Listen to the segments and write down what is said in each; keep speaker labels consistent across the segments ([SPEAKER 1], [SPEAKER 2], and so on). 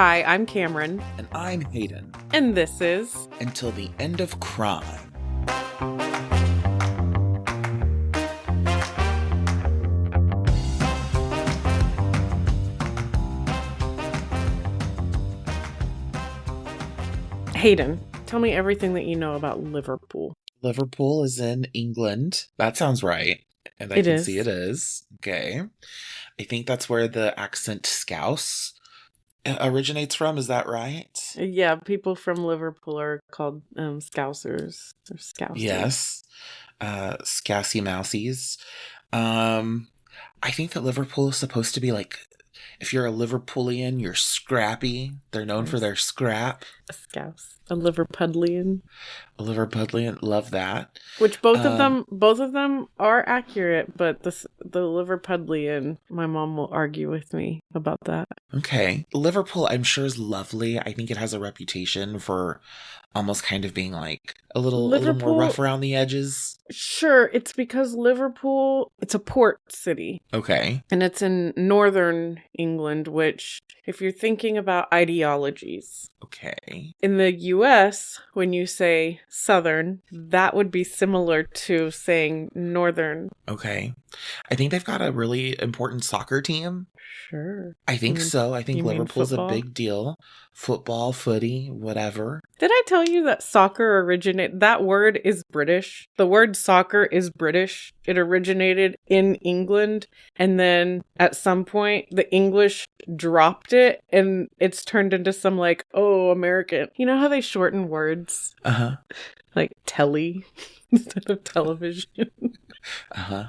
[SPEAKER 1] Hi, I'm Cameron.
[SPEAKER 2] And I'm Hayden.
[SPEAKER 1] And this is
[SPEAKER 2] Until the End of Crime.
[SPEAKER 1] Hayden. Tell me everything that you know about Liverpool.
[SPEAKER 2] Liverpool is in England. That sounds right. And I can see it is. Okay. I think that's where the accent Scouse originates from. Is that right?
[SPEAKER 1] Yeah, people from Liverpool are called Scousers or Scousers.
[SPEAKER 2] Yes. Scousey Mousies. I think that Liverpool is supposed to be like, if you're a Liverpoolian, you're scrappy. They're known for their scrap.
[SPEAKER 1] A Scouse. A Liverpudlian.
[SPEAKER 2] A Liverpudlian, love that.
[SPEAKER 1] Which both of them are accurate, but the Liverpudlian, my mom will argue with me about that.
[SPEAKER 2] Okay. Liverpool, I'm sure, is lovely. I think it has a reputation for almost kind of being like a little more rough around the edges.
[SPEAKER 1] Sure, it's because Liverpool, it's a port city.
[SPEAKER 2] Okay.
[SPEAKER 1] And it's in northern England, which, if you're thinking about ideologies.
[SPEAKER 2] Okay.
[SPEAKER 1] In the US, when you say southern, that would be similar to saying northern.
[SPEAKER 2] Okay. I think they've got a really important soccer team.
[SPEAKER 1] Sure.
[SPEAKER 2] I think so. I think Liverpool's a big deal. Football, footy, whatever.
[SPEAKER 1] Did I tell you that soccer that word is British? The word soccer is British. It originated in England, and then at some point the English dropped it and it's turned into some like, oh, American. You know how they shorten words?
[SPEAKER 2] Uh-huh.
[SPEAKER 1] Like telly instead of television.
[SPEAKER 2] Uh-huh.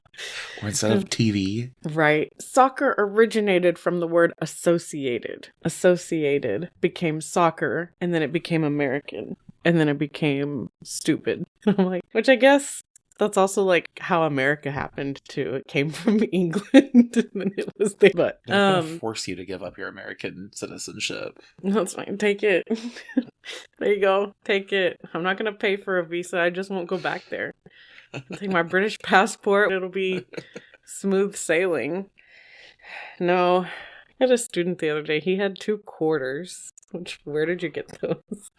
[SPEAKER 2] Or instead of TV.
[SPEAKER 1] Right. Soccer originated from the word associated. Associated became soccer, and then it became American, and then it became stupid. I'm like, which I guess that's also like how America happened too. It came from England, and then it was there. But
[SPEAKER 2] they're gonna force you to give up your American citizenship.
[SPEAKER 1] That's fine. Take it. There you go. Take it. I'm not gonna pay for a visa. I just won't go back there. I'll take my British passport. It'll be smooth sailing. No, I had a student the other day. He had 2 quarters. Where did you get those?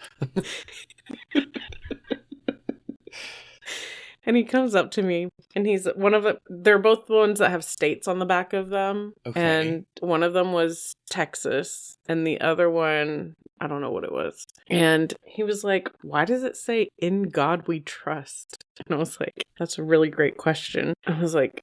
[SPEAKER 1] And he comes up to me, and he's they're both the ones that have states on the back of them. Okay. And one of them was Texas, and the other one, I don't know what it was. And he was like, why does it say, "In God we trust"? And I was like, that's a really great question. I was like,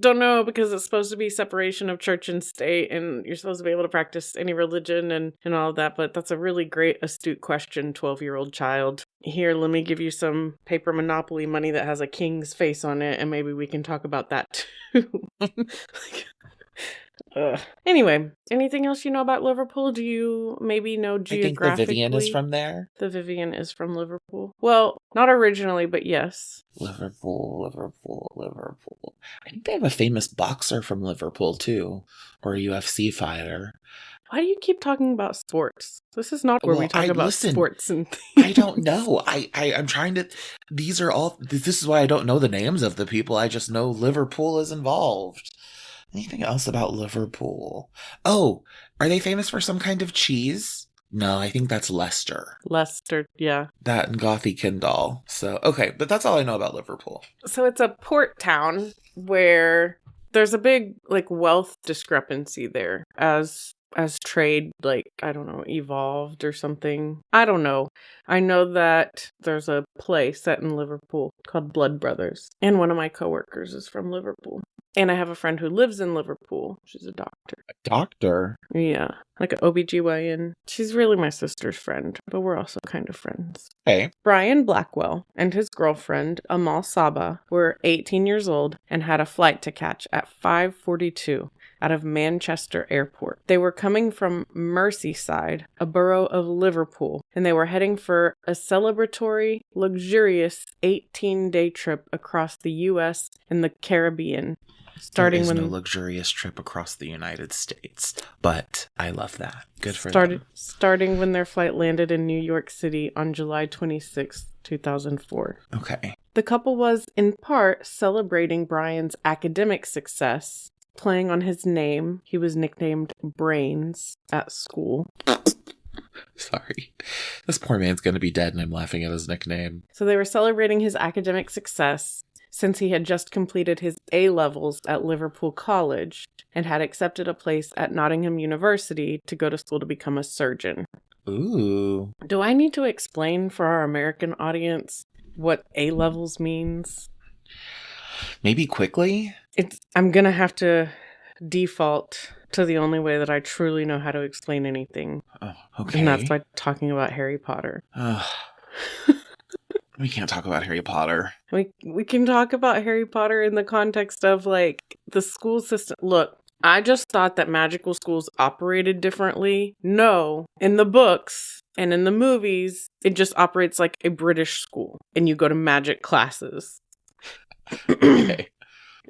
[SPEAKER 1] don't know, because it's supposed to be separation of church and state, and you're supposed to be able to practice any religion and all of that. But that's a really great, astute question, 12-year-old child. Here, let me give you some paper Monopoly money that has a king's face on it, and maybe we can talk about that too. Anyway, anything else you know about Liverpool? Do you maybe know geographically?
[SPEAKER 2] I think the Vivian is from there.
[SPEAKER 1] The Vivian is from Liverpool. Well, not originally, but yes.
[SPEAKER 2] Liverpool. I think they have a famous boxer from Liverpool too, or a UFC fighter.
[SPEAKER 1] Why do you keep talking about sports? This is not where we talk about sports and things.
[SPEAKER 2] I don't know. I'm trying to... This is why I don't know the names of the people. I just know Liverpool is involved. Anything else about Liverpool? Oh, are they famous for some kind of cheese? No, I think that's Leicester.
[SPEAKER 1] Leicester, yeah.
[SPEAKER 2] That and Gothy Kendall. So, okay, but that's all I know about Liverpool.
[SPEAKER 1] So it's a port town where there's a big, like, wealth discrepancy there as trade, like, I don't know, evolved or something. I don't know. I know that there's a play set in Liverpool called Blood Brothers, and one of my coworkers is from Liverpool. And I have a friend who lives in Liverpool. She's a doctor.
[SPEAKER 2] A doctor?
[SPEAKER 1] Yeah, like an OBGYN. She's really my sister's friend, but we're also kind of friends.
[SPEAKER 2] Hey.
[SPEAKER 1] Brian Blackwell and his girlfriend, Amal Saba, were 18 years old and had a flight to catch at 5:42 out of Manchester Airport. They were coming from Merseyside, a borough of Liverpool, and they were heading for a celebratory, luxurious 18-day trip across the U.S. and the Caribbean.
[SPEAKER 2] There is no luxurious trip across the United States, but I love that. Good for them.
[SPEAKER 1] Starting when their flight landed in New York City on July 26, 2004.
[SPEAKER 2] Okay.
[SPEAKER 1] The couple was, in part, celebrating Brian's academic success. Playing on his name, he was nicknamed Brains at school.
[SPEAKER 2] Sorry. This poor man's going to be dead and I'm laughing at his nickname.
[SPEAKER 1] So they were celebrating his academic success since he had just completed his A-levels at Liverpool College and had accepted a place at Nottingham University to go to school to become a surgeon.
[SPEAKER 2] Ooh.
[SPEAKER 1] Do I need to explain for our American audience what A-levels means?
[SPEAKER 2] Maybe quickly?
[SPEAKER 1] I'm going to have to default to the only way that I truly know how to explain anything.
[SPEAKER 2] Oh, okay.
[SPEAKER 1] And that's by talking about Harry Potter.
[SPEAKER 2] We can't talk about Harry Potter.
[SPEAKER 1] We can talk about Harry Potter in the context of, like, the school system. Look, I just thought that magical schools operated differently. No, in the books and in the movies, it just operates like a British school, and you go to magic classes.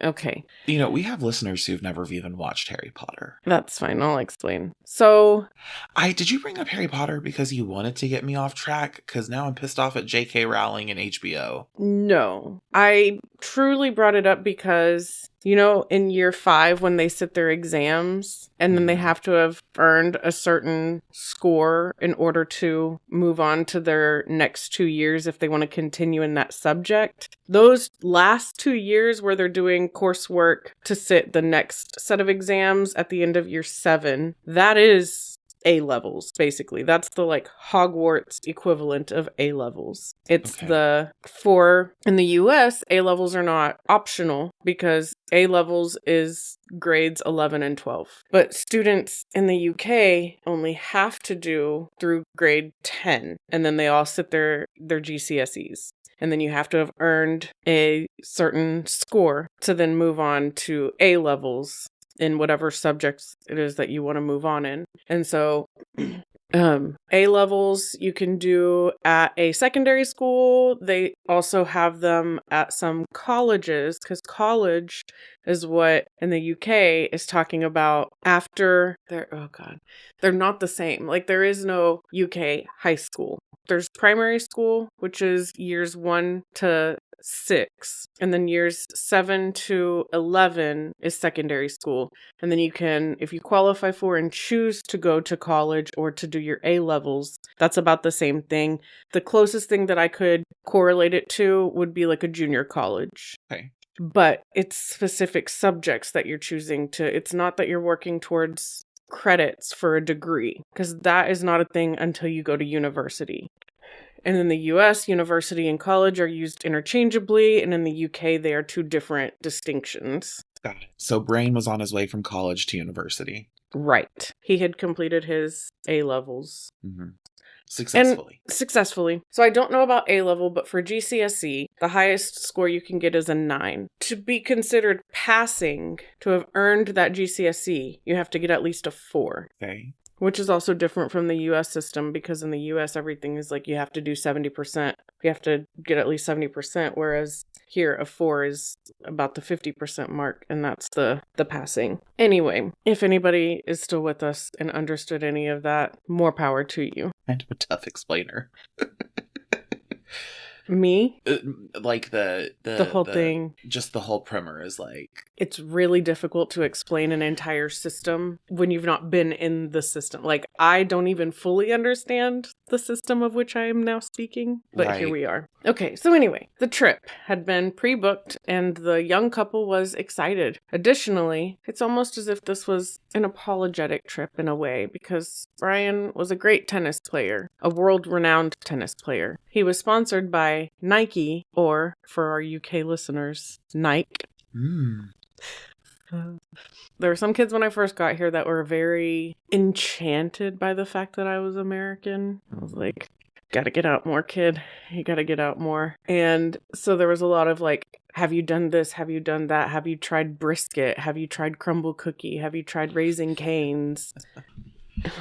[SPEAKER 1] Okay.
[SPEAKER 2] You know, we have listeners who've never even watched Harry Potter.
[SPEAKER 1] That's fine. I'll explain. So...
[SPEAKER 2] Did you bring up Harry Potter because you wanted to get me off track? Because now I'm pissed off at J.K. Rowling and HBO.
[SPEAKER 1] No. I truly brought it up because, you know, in year 5 when they sit their exams and then they have to have earned a certain score in order to move on to their next 2 years if they want to continue in that subject. Those last 2 years where they're doing coursework to sit the next set of exams at the end of year 7, that is A-levels, basically. That's the, like, Hogwarts equivalent of A-levels. It's in the US, A-levels are not optional because A-levels is grades 11 and 12. But students in the UK only have to do through grade 10, and then they all sit their GCSEs. And then you have to have earned a certain score to then move on to A-levels in whatever subjects it is that you want to move on in. And so A-levels you can do at a secondary school. They also have them at some colleges, because college is what in the UK is talking about after they're not the same. Like, there is no UK high school. There's primary school, which is years 1 to 6, and then years 7 to 11 is secondary school. And then you can, if you qualify for and choose to go to college or to do your A-levels, that's about the same thing. The closest thing that I could correlate it to would be like a junior college.
[SPEAKER 2] Okay.
[SPEAKER 1] But it's specific subjects that you're choosing to. It's not that you're working towards credits for a degree, because that is not a thing until you go to university. And in the US, university and college are used interchangeably, and in the UK, they are two different distinctions.
[SPEAKER 2] Got it. So Brain was on his way from college to university.
[SPEAKER 1] Right. He had completed his A-levels.
[SPEAKER 2] Mm-hmm. Successfully.
[SPEAKER 1] So I don't know about A-level, but for GCSE, the highest score you can get is a 9. To be considered passing, to have earned that GCSE, you have to get at least a 4.
[SPEAKER 2] Okay.
[SPEAKER 1] Which is also different from the US system, because in the US, everything is like you have to do 70%. You have to get at least 70%, whereas here a 4 is about the 50% mark, and that's the passing. Anyway, if anybody is still with us and understood any of that, more power to you.
[SPEAKER 2] Kind of a tough explainer.
[SPEAKER 1] Me?
[SPEAKER 2] Like the
[SPEAKER 1] whole thing.
[SPEAKER 2] Just the whole primer is like...
[SPEAKER 1] It's really difficult to explain an entire system when you've not been in the system. Like, I don't even fully understand the system of which I am now speaking, but Here we are. Okay, so anyway, the trip had been pre-booked and the young couple was excited. Additionally, it's almost as if this was an apologetic trip in a way, because Brian was a great tennis player, a world-renowned tennis player. He was sponsored by Nike, or, for our UK listeners, Nike. There were some kids when I first got here that were very enchanted by the fact that I was American. I was like, gotta get out more, kid. You gotta get out more. And so there was a lot of like, have you done this? Have you done that? Have you tried brisket? Have you tried crumble cookie? Have you tried Raising Cane's?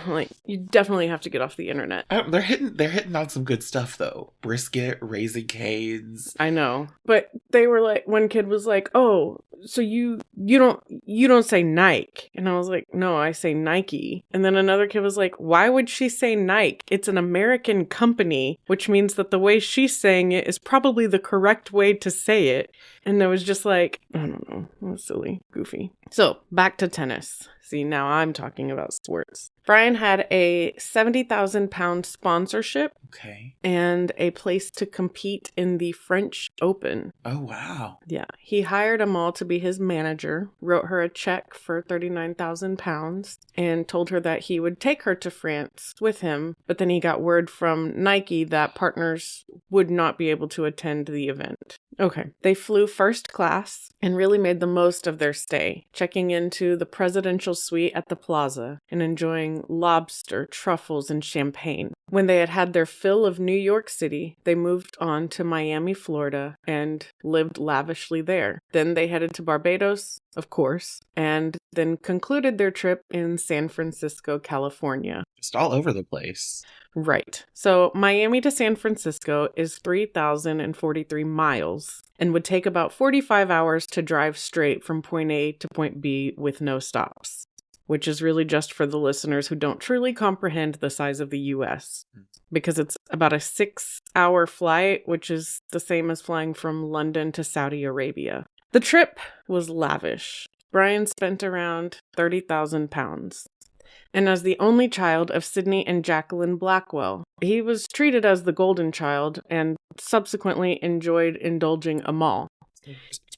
[SPEAKER 1] Like, you definitely have to get off the internet.
[SPEAKER 2] They're hitting on some good stuff though. Brisket, Raising Cane's.
[SPEAKER 1] I know. But they were like, one kid was like, oh, so you don't say Nike. And I was like, no, I say Nike. And then another kid was like, why would she say Nike? It's an American company, which means that the way she's saying it is probably the correct way to say it. And I was just like, I don't know. It was silly, goofy. So back to tennis. See, now I'm talking about sports. Brian had a 70,000 pound sponsorship.
[SPEAKER 2] Okay.
[SPEAKER 1] And a place to compete in the French Open.
[SPEAKER 2] Oh, wow.
[SPEAKER 1] Yeah. He hired Amal to be his manager, wrote her a check for 39,000 pounds, and told her that he would take her to France with him. But then he got word from Nike that partners would not be able to attend the event. Okay. They flew first class and really made the most of their stay, checking into the presidential suite at the Plaza and enjoying lobster, truffles, and champagne. When they had had their fill of New York City, they moved on to Miami, Florida, and lived lavishly there. Then they headed to Barbados, of course, and then concluded their trip in San Francisco, California.
[SPEAKER 2] Just all over the place.
[SPEAKER 1] Right. So Miami to San Francisco is 3,043 miles and would take about 45 hours to drive straight from point A to point B with no stops, which is really just for the listeners who don't truly comprehend the size of the U.S. because it's about a 6-hour flight, which is the same as flying from London to Saudi Arabia. The trip was lavish. Brian spent around 30,000 pounds. And as the only child of Sydney and Jacqueline Blackwell, he was treated as the golden child and subsequently enjoyed indulging Amal.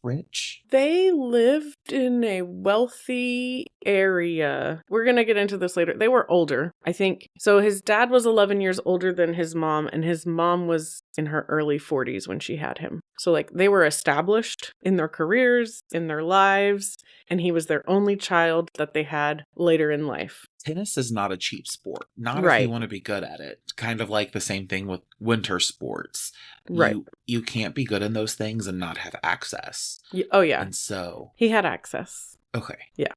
[SPEAKER 2] Rich.
[SPEAKER 1] They lived in a wealthy area. We're going to get into this later. They were older, I think. So his dad was 11 years older than his mom, and his mom was in her early 40s when she had him. So like they were established in their careers, in their lives, and he was their only child that they had later in life.
[SPEAKER 2] Tennis is not a cheap sport. Not
[SPEAKER 1] Right.
[SPEAKER 2] if you want to be good at it. Kind of like the same thing with winter sports.
[SPEAKER 1] Right.
[SPEAKER 2] You can't be good in those things and not have access.
[SPEAKER 1] Oh, yeah.
[SPEAKER 2] And so...
[SPEAKER 1] He had access.
[SPEAKER 2] Okay.
[SPEAKER 1] Yeah.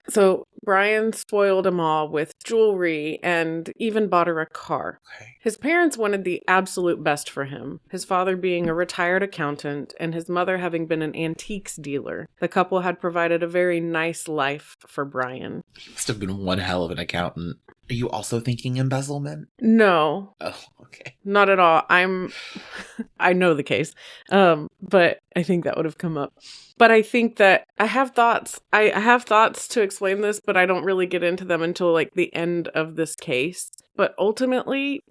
[SPEAKER 1] So Brian spoiled them all with jewelry and even bought her a car.
[SPEAKER 2] Okay.
[SPEAKER 1] His parents wanted the absolute best for him, his father being a retired accountant and his mother having been an antiques dealer. The couple had provided a very nice life for Brian.
[SPEAKER 2] He must have been one hell of an accountant. Are you also thinking embezzlement?
[SPEAKER 1] No.
[SPEAKER 2] Oh, okay.
[SPEAKER 1] Not at all. I know the case. But I think that would have come up. But I think that I have thoughts. I have thoughts to explain this, but I don't really get into them until like the end of this case. But ultimately,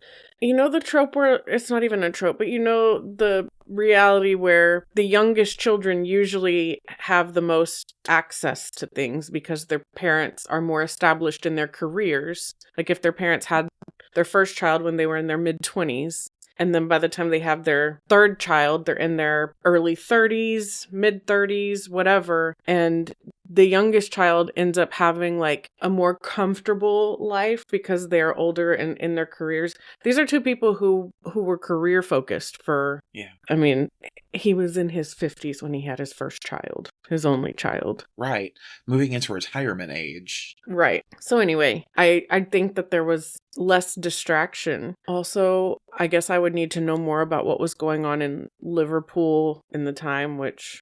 [SPEAKER 1] you know the trope where it's not even a trope, but you know the reality where the youngest children usually have the most access to things because their parents are more established in their careers. Like if their parents had their first child when they were in their mid-20s, and then by the time they have their third child, they're in their early 30s, mid-30s, whatever. And the youngest child ends up having like a more comfortable life because they're older and in their careers. These are two people who were career focused for, I mean, he was in his 50s when he had his first child, his only child.
[SPEAKER 2] Right. Moving into retirement age.
[SPEAKER 1] Right. So anyway, I think that there was less distraction. Also, I guess I would need to know more about what was going on in Liverpool in the time, which,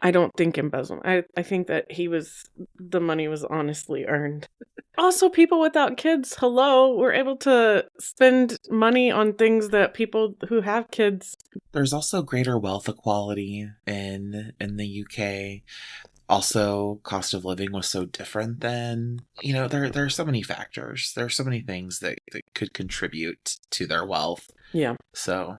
[SPEAKER 1] I don't think embezzlement. I think that the money was honestly earned. Also, people without kids, were able to spend money on things that people who have kids.
[SPEAKER 2] There's also greater wealth equality in the UK. Also, cost of living was so different then. There are so many factors. There are so many things that could contribute to their wealth.
[SPEAKER 1] Yeah.
[SPEAKER 2] So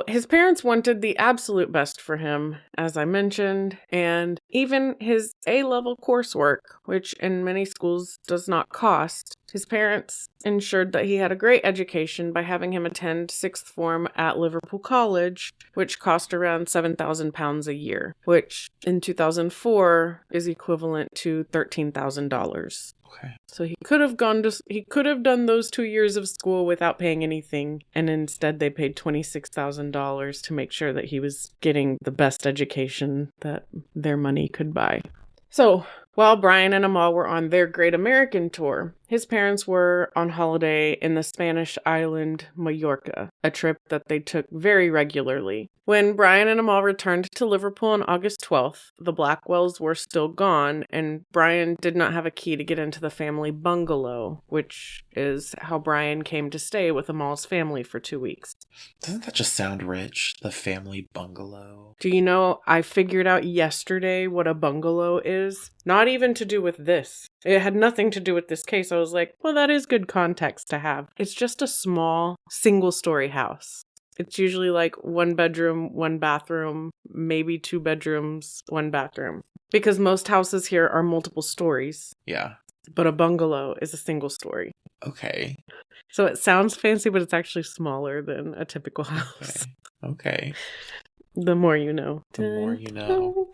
[SPEAKER 1] his parents wanted the absolute best for him, as I mentioned, and even his A-level coursework, which in many schools does not cost. His parents ensured that he had a great education by having him attend sixth form at Liverpool College, which cost around £7,000 a year, which in 2004 is equivalent to $13,000.
[SPEAKER 2] Okay.
[SPEAKER 1] So he could have done those 2 years of school without paying anything, and instead they paid $26,000 to make sure that he was getting the best education that their money could buy. So While Brian and Amal were on their Great American tour, his parents were on holiday in the Spanish island Mallorca, a trip that they took very regularly. When Brian and Amal returned to Liverpool on August 12th, the Blackwells were still gone, and Brian did not have a key to get into the family bungalow, which is how Brian came to stay with Amal's family for 2 weeks.
[SPEAKER 2] Doesn't that just sound rich? The family bungalow.
[SPEAKER 1] Do you know, I figured out yesterday what a bungalow is? Not even to do with this. It had nothing to do with this case. I was like, well, that is good context to have. It's just a small, single-story house. It's usually like 1 bedroom, 1 bathroom, maybe 2 bedrooms, 1 bathroom. Because most houses here are multiple stories.
[SPEAKER 2] Yeah.
[SPEAKER 1] But a bungalow is a single story.
[SPEAKER 2] Okay.
[SPEAKER 1] So it sounds fancy, but it's actually smaller than a typical house.
[SPEAKER 2] Okay.
[SPEAKER 1] The more you know.
[SPEAKER 2] The more you know.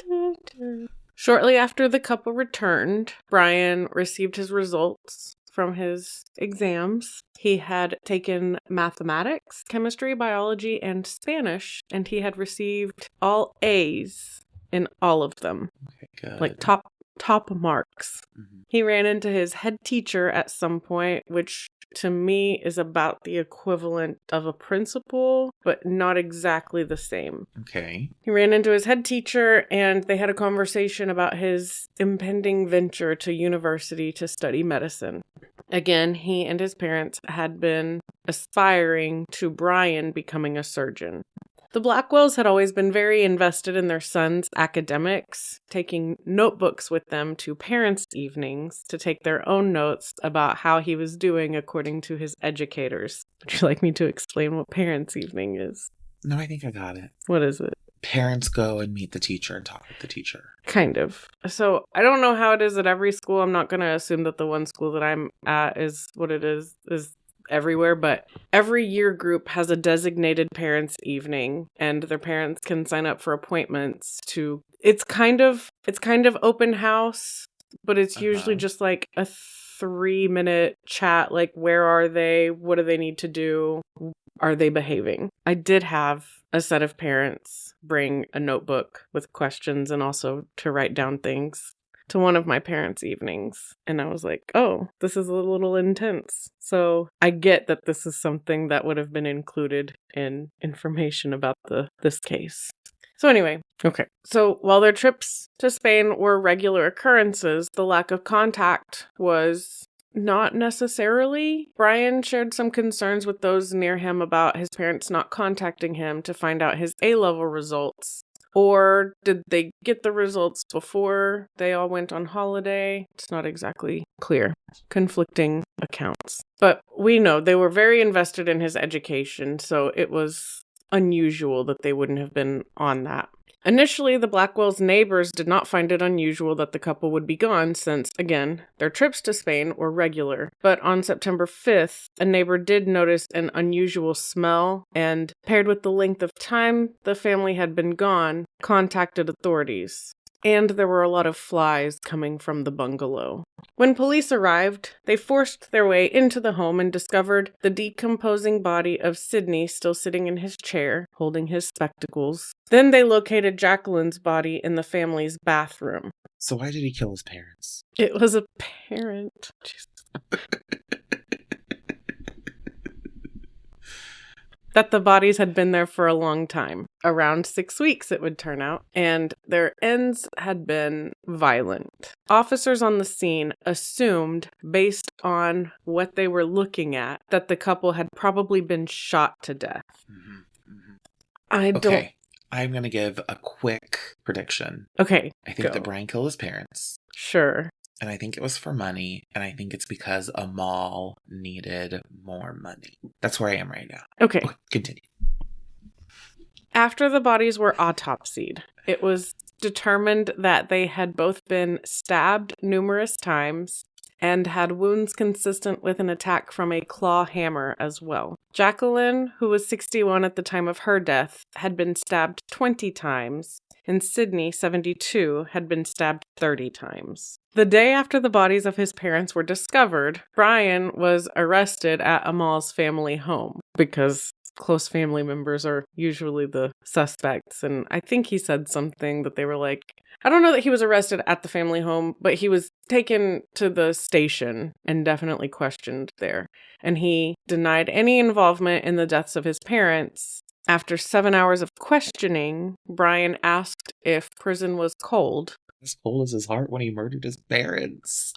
[SPEAKER 1] Shortly after the couple returned, Brian received his results from his exams. He had taken mathematics, chemistry, biology, and Spanish, and he had received all A's in all of them.
[SPEAKER 2] Okay, good.
[SPEAKER 1] Like top marks.
[SPEAKER 2] Mm-hmm.
[SPEAKER 1] He ran into his head teacher at some point, which to me is about the equivalent of a principal, but not exactly the same.
[SPEAKER 2] Okay.
[SPEAKER 1] He ran into his head teacher and they had a conversation about his impending venture to university to study medicine. Again, he and his parents had been aspiring to Brian becoming a surgeon. The Blackwells had always been very invested in their son's academics, taking notebooks with them to parents' evenings to take their own notes about how he was doing according to his educators. Would you like me to explain what parents' evening is?
[SPEAKER 2] No, I think I got it.
[SPEAKER 1] What is it?
[SPEAKER 2] Parents go and meet the teacher and talk with the teacher.
[SPEAKER 1] Kind of. So I don't know how it is at every school. I'm not going to assume that the one school that I'm at is what it is everywhere, but every year group has a designated parents' evening, and their parents can sign up for appointments to. It's kind of open house, but it's usually just like a 3-minute chat. Like, where are they? What do they need to do? Are they behaving? I did have a set of parents bring a notebook with questions and also to write down things to one of my parents' evenings. And I was like, oh, this is a little intense. So I get that this is something that would have been included in information about this case. So anyway, okay. So while their trips to Spain were regular occurrences, the lack of contact was not necessarily. Brian shared some concerns with those near him about his parents not contacting him to find out his A-level results. Or did they get the results before they all went on holiday? It's not exactly clear. Conflicting accounts. But we know they were very invested in his education, so it was unusual that they wouldn't have been on that. Initially, the Blackwells' neighbors did not find it unusual that the couple would be gone since, again, their trips to Spain were regular. But on September 5th, a neighbor did notice an unusual smell and, paired with the length of time the family had been gone, contacted authorities. And there were a lot of flies coming from the bungalow. When police arrived, they forced their way into the home and discovered the decomposing body of Sidney still sitting in his chair, holding his spectacles. Then they located Jacqueline's body in the family's bathroom.
[SPEAKER 2] So why did he kill his parents?
[SPEAKER 1] It was apparent. That the bodies had been there for a long time. Around 6 weeks, it would turn out. And their ends had been violent. Officers on the scene assumed, based on what they were looking at, that the couple had probably been shot to death.
[SPEAKER 2] Mm-hmm.
[SPEAKER 1] Mm-hmm.
[SPEAKER 2] Okay, I'm going to give a quick prediction.
[SPEAKER 1] Okay,
[SPEAKER 2] I think that Brian killed his parents.
[SPEAKER 1] Sure.
[SPEAKER 2] And I think it was for money, and I think it's because Amal needed more money. That's where I am right now.
[SPEAKER 1] Okay,
[SPEAKER 2] continue.
[SPEAKER 1] After the bodies were autopsied, it was determined that they had both been stabbed numerous times and had wounds consistent with an attack from a claw hammer as well. Jacqueline, who was 61 at the time of her death, had been stabbed 20 times, and Sidney, 72, had been stabbed 30 times. The day after the bodies of his parents were discovered, Brian was arrested at Amal's family home because close family members are usually the suspects. And I think he said something that they were like, I don't know that he was arrested at the family home, but he was taken to the station and definitely questioned there. And he denied any involvement in the deaths of his parents. After 7 hours of questioning, Brian asked if prison was cold.
[SPEAKER 2] As cold as his heart when he murdered his parents.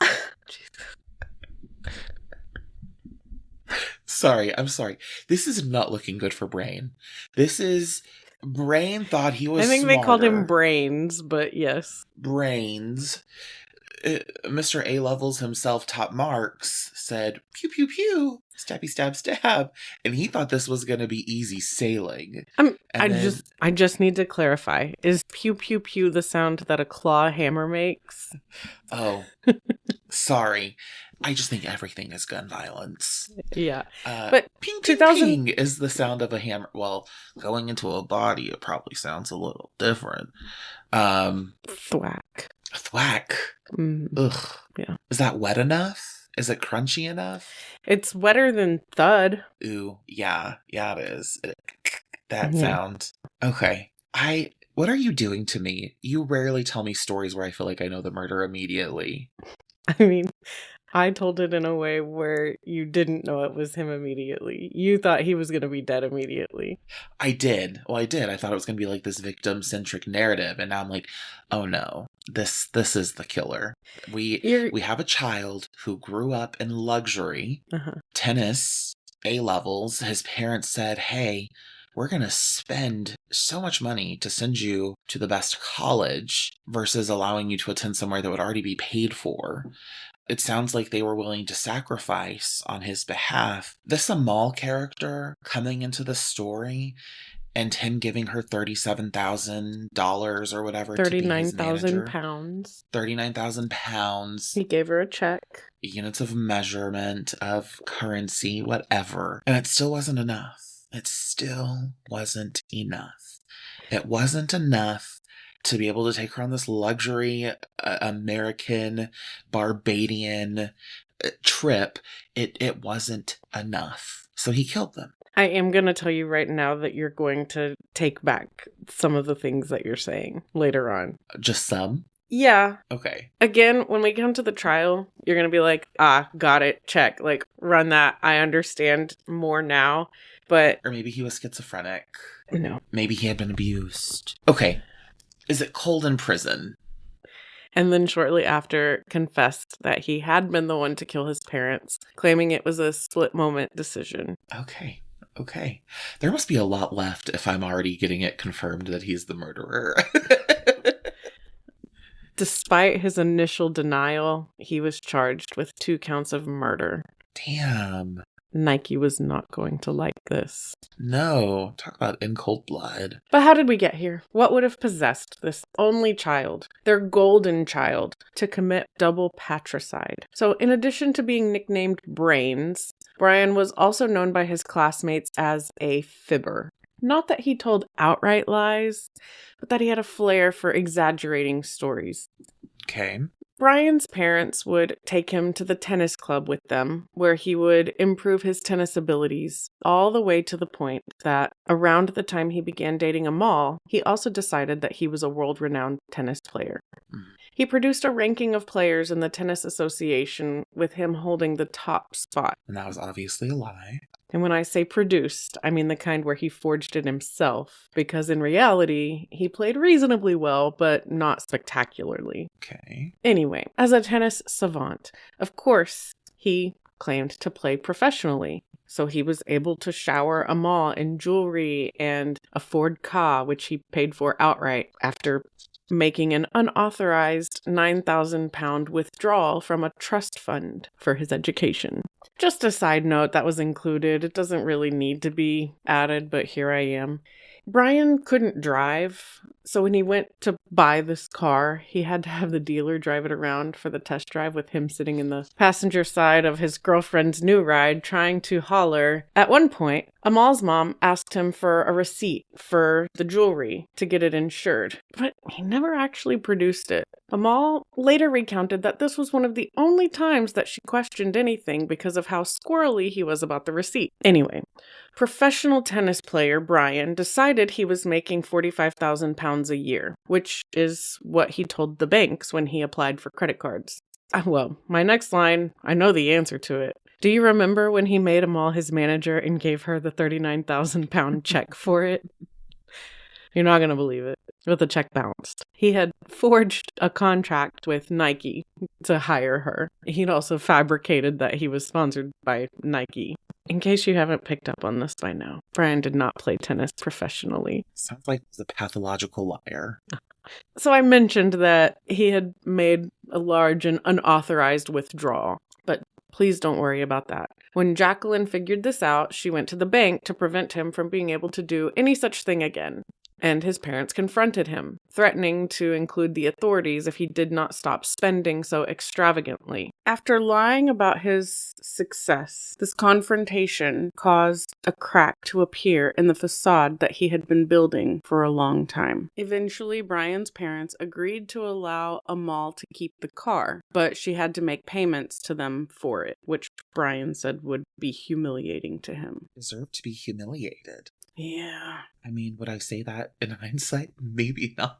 [SPEAKER 2] I'm sorry. This is not looking good for Brain. Brain thought he was
[SPEAKER 1] I think
[SPEAKER 2] smarter.
[SPEAKER 1] They called him Brains, but yes.
[SPEAKER 2] Brains. Mr. A-Levels himself, top marks, said, pew, pew, pew, stabby, stab, stab. And he thought this was going to be easy sailing.
[SPEAKER 1] I just need to clarify. Is pew, pew, pew the sound that a claw hammer makes?
[SPEAKER 2] Oh, sorry. I just think everything is gun violence.
[SPEAKER 1] Yeah.
[SPEAKER 2] But ping, ping, ping is the sound of a hammer. Well, going into a body, it probably sounds a little different.
[SPEAKER 1] Thwack.
[SPEAKER 2] Thwack. Ugh.
[SPEAKER 1] Yeah.
[SPEAKER 2] Is that wet enough? Is it crunchy enough?
[SPEAKER 1] It's wetter than thud.
[SPEAKER 2] Ooh, yeah. Yeah, it is. That sound. Okay. What are you doing to me? You rarely tell me stories where I feel like I know the murder immediately.
[SPEAKER 1] I mean, I told it in a way where you didn't know it was him immediately. You thought he was going to be dead immediately.
[SPEAKER 2] I did. Well, I did. I thought it was going to be like this victim-centric narrative. And now I'm like, oh no, this is the killer. We have a child who grew up in luxury, tennis, A-levels. His parents said, hey, we're going to spend so much money to send you to the best college versus allowing you to attend somewhere that would already be paid for. It sounds like they were willing to sacrifice on his behalf. This Amal character coming into the story and him giving her $37,000 or whatever.
[SPEAKER 1] 39,000 pounds.
[SPEAKER 2] 39,000 pounds.
[SPEAKER 1] He gave her a check.
[SPEAKER 2] Units of measurement, of currency, whatever. And it still wasn't enough. It still wasn't enough. It wasn't enough to be able to take her on this luxury American, Barbadian trip. It wasn't enough. So he killed them.
[SPEAKER 1] I am going to tell you right now that you're going to take back some of the things that you're saying later on.
[SPEAKER 2] Just some?
[SPEAKER 1] Yeah.
[SPEAKER 2] Okay.
[SPEAKER 1] Again, when we come to the trial, you're going to be like, got it, check. Like, run that. I understand more now. But...
[SPEAKER 2] Or maybe he was schizophrenic.
[SPEAKER 1] No.
[SPEAKER 2] Maybe he had been abused. Okay. Is it cold in prison?
[SPEAKER 1] And then shortly after confessed that he had been the one to kill his parents, claiming it was a split moment decision.
[SPEAKER 2] Okay. There must be a lot left if I'm already getting it confirmed that he's the murderer.
[SPEAKER 1] Despite his initial denial, he was charged with 2 counts of murder.
[SPEAKER 2] Damn.
[SPEAKER 1] Nike was not going to like this.
[SPEAKER 2] No, talk about in cold blood.
[SPEAKER 1] But how did we get here? What would have possessed this only child, their golden child, to commit double patricide? So in addition to being nicknamed Brains, Brian was also known by his classmates as a fibber. Not that he told outright lies, but that he had a flair for exaggerating stories.
[SPEAKER 2] Okay.
[SPEAKER 1] Brian's parents would take him to the tennis club with them, where he would improve his tennis abilities, all the way to the point that around the time he began dating Amal, he also decided that he was a world-renowned tennis player. He produced a ranking of players in the Tennis Association, with him holding the top spot.
[SPEAKER 2] And that was obviously a lie.
[SPEAKER 1] And when I say produced, I mean the kind where he forged it himself, because in reality, he played reasonably well, but not spectacularly.
[SPEAKER 2] Okay.
[SPEAKER 1] Anyway, as a tennis savant, of course, he claimed to play professionally. So he was able to shower Amal in jewelry and a Ford Ka, which he paid for outright after making an unauthorized £9,000 withdrawal from a trust fund for his education. Just a side note that was included. It doesn't really need to be added, but here I am. Brian couldn't drive, so when he went to buy this car, he had to have the dealer drive it around for the test drive with him sitting in the passenger side of his girlfriend's new ride trying to holler, at one point, Amal's mom asked him for a receipt for the jewelry to get it insured, but he never actually produced it. Amal later recounted that this was one of the only times that she questioned anything because of how squirrely he was about the receipt. Anyway, professional tennis player Brian decided he was making £45,000 a year, which is what he told the banks when he applied for credit cards. Well, my next line, I know the answer to it. Do you remember when he made Amal his manager and gave her the £39,000 check for it? You're not going to believe it. With the check bounced. He had forged a contract with Nike to hire her. He'd also fabricated that he was sponsored by Nike. In case you haven't picked up on this by now, Brian did not play tennis professionally.
[SPEAKER 2] Sounds like he's a pathological liar.
[SPEAKER 1] So I mentioned that he had made a large and unauthorized withdrawal, but please don't worry about that. When Jacqueline figured this out, she went to the bank to prevent him from being able to do any such thing again. And his parents confronted him, threatening to include the authorities if he did not stop spending so extravagantly. After lying about his success, this confrontation caused a crack to appear in the facade that he had been building for a long time. Eventually, Brian's parents agreed to allow Amal to keep the car, but she had to make payments to them for it, which Brian said would be humiliating to him.
[SPEAKER 2] Deserve to be humiliated.
[SPEAKER 1] Yeah.
[SPEAKER 2] I mean, would I say that in hindsight? Maybe not.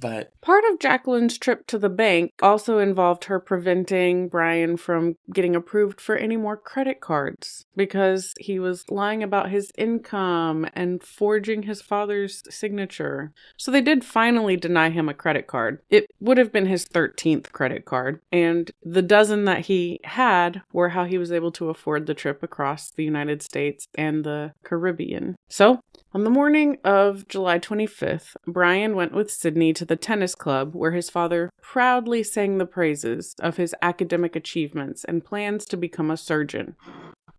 [SPEAKER 2] But
[SPEAKER 1] part of Jacqueline's trip to the bank also involved her preventing Brian from getting approved for any more credit cards because he was lying about his income and forging his father's signature. So they did finally deny him a credit card. It would have been his 13th credit card, and the dozen that he had were how he was able to afford the trip across the United States and the Caribbean. So, on the morning of July 25th, Brian went with Sydney to the tennis club where his father proudly sang the praises of his academic achievements and plans to become a surgeon.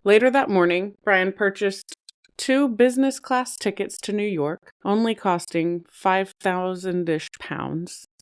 [SPEAKER 1] Later that morning, Brian purchased 2 business class tickets to New York, only costing £5,000-ish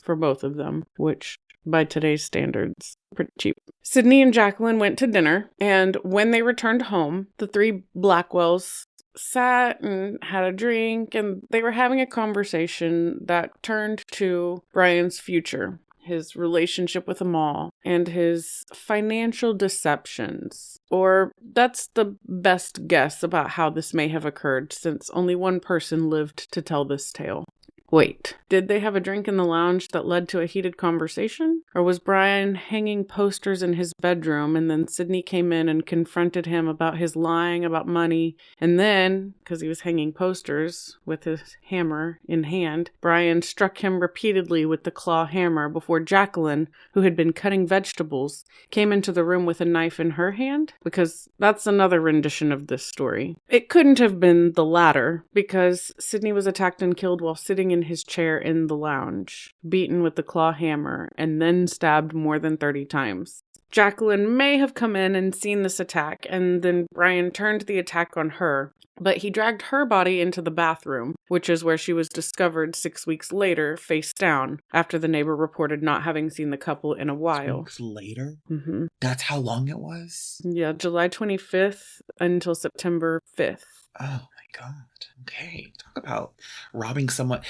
[SPEAKER 1] for both of them, which by today's standards, pretty cheap. Sydney and Jacqueline went to dinner, and when they returned home, the 3 Blackwells sat and had a drink, and they were having a conversation that turned to Brian's future, his relationship with Amal, and his financial deceptions. Or that's the best guess about how this may have occurred, since only one person lived to tell this tale. Wait, did they have a drink in the lounge that led to a heated conversation? Or was Brian hanging posters in his bedroom and then Sydney came in and confronted him about his lying about money? And then, because he was hanging posters with his hammer in hand, Brian struck him repeatedly with the claw hammer before Jacqueline, who had been cutting vegetables, came into the room with a knife in her hand? Because that's another rendition of this story. It couldn't have been the latter, because Sydney was attacked and killed while sitting in his chair in the lounge, beaten with the claw hammer, and then stabbed more than 30 times. Jacqueline may have come in and seen this attack, and then Brian turned the attack on her, but he dragged her body into the bathroom, which is where she was discovered 6 weeks later, face down, after the neighbor reported not having seen the couple in a while.
[SPEAKER 2] 6 weeks later?
[SPEAKER 1] Mm-hmm.
[SPEAKER 2] That's how long it was?
[SPEAKER 1] Yeah, July 25th until September 5th.
[SPEAKER 2] Oh my God. Okay. Talk about robbing someone.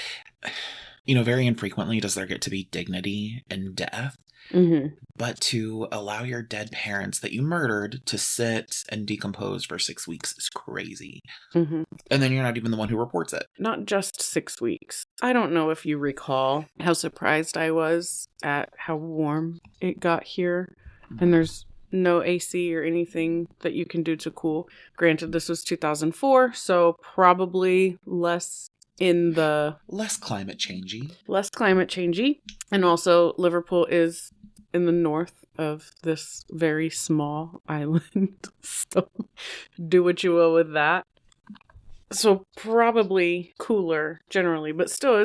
[SPEAKER 2] You know, very infrequently does there get to be dignity in death.
[SPEAKER 1] Mm-hmm.
[SPEAKER 2] But to allow your dead parents that you murdered to sit and decompose for 6 weeks is crazy.
[SPEAKER 1] Mm-hmm.
[SPEAKER 2] And then you're not even the one who reports it.
[SPEAKER 1] Not just 6 weeks. I don't know if you recall how surprised I was at how warm it got here. And there's no AC or anything that you can do to cool. Granted, this was 2004, so probably less in the...
[SPEAKER 2] Less climate changey.
[SPEAKER 1] Less climate changey. And also, Liverpool is in the north of this very small island. So, do what you will with that. So probably cooler generally, but still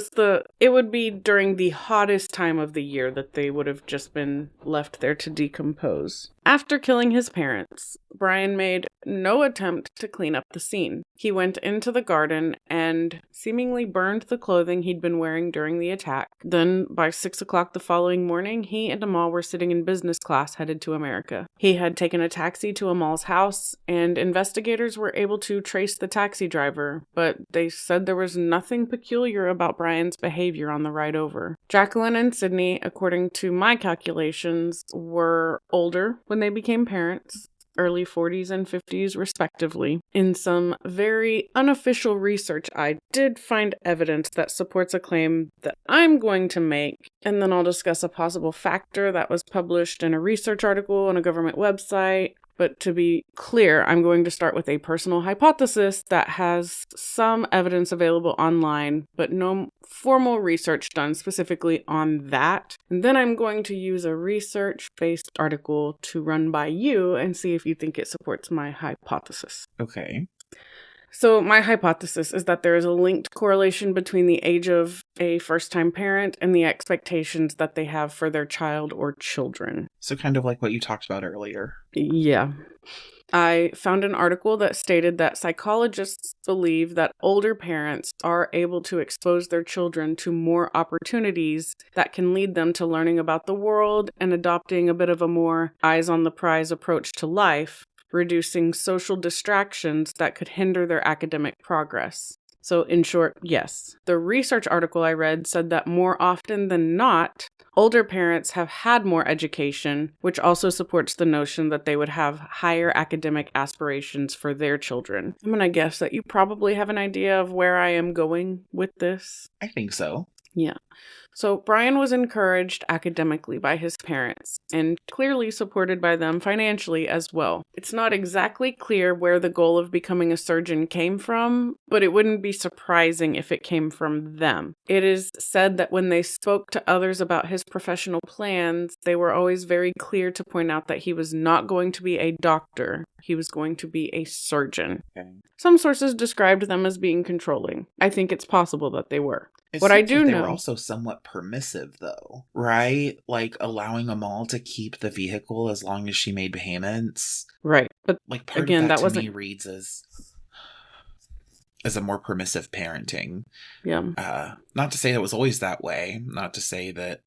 [SPEAKER 1] it would be during the hottest time of the year that they would have just been left there to decompose. After killing his parents, Brian made no attempt to clean up the scene. He went into the garden and seemingly burned the clothing he'd been wearing during the attack. Then, by 6 o'clock the following morning, he and Amal were sitting in business class headed to America. He had taken a taxi to Amal's house, and investigators were able to trace the taxi driver, but they said there was nothing peculiar about Brian's behavior on the ride over. Jacqueline and Sydney, according to my calculations, were older when they became parents, early 40s and 50s respectively. In some very unofficial research, I did find evidence that supports a claim that I'm going to make, and then I'll discuss a possible factor that was published in a research article on a government website. But to be clear, I'm going to start with a personal hypothesis that has some evidence available online, but no formal research done specifically on that. And then I'm going to use a research-based article to run by you and see if you think it supports my hypothesis.
[SPEAKER 2] Okay.
[SPEAKER 1] So my hypothesis is that there is a linked correlation between the age of a first-time parent and the expectations that they have for their child or children.
[SPEAKER 2] So kind of like what you talked about earlier.
[SPEAKER 1] Yeah. I found an article that stated that psychologists believe that older parents are able to expose their children to more opportunities that can lead them to learning about the world and adopting a bit of a more eyes-on-the-prize approach to life, reducing social distractions that could hinder their academic progress. So in short, yes. The research article I read said that more often than not, older parents have had more education, which also supports the notion that they would have higher academic aspirations for their children. I'm going to guess that you probably have an idea of where I am going with this.
[SPEAKER 2] I think so.
[SPEAKER 1] Yeah. So Brian was encouraged academically by his parents and clearly supported by them financially as well. It's not exactly clear where the goal of becoming a surgeon came from, but it wouldn't be surprising if it came from them. It is said that when they spoke to others about his professional plans, they were always very clear to point out that he was not going to be a doctor. He was going to be a surgeon.
[SPEAKER 2] Okay.
[SPEAKER 1] Some sources described them as being controlling. I think it's possible that they were.
[SPEAKER 2] What I do know, they were also somewhat permissive, though, right? Like allowing Amal to keep the vehicle as long as she made payments,
[SPEAKER 1] right? But
[SPEAKER 2] like part
[SPEAKER 1] again,
[SPEAKER 2] of that
[SPEAKER 1] wasn't...
[SPEAKER 2] me reads as a more permissive parenting.
[SPEAKER 1] Yeah.
[SPEAKER 2] Not to say it was always that way. Not to say that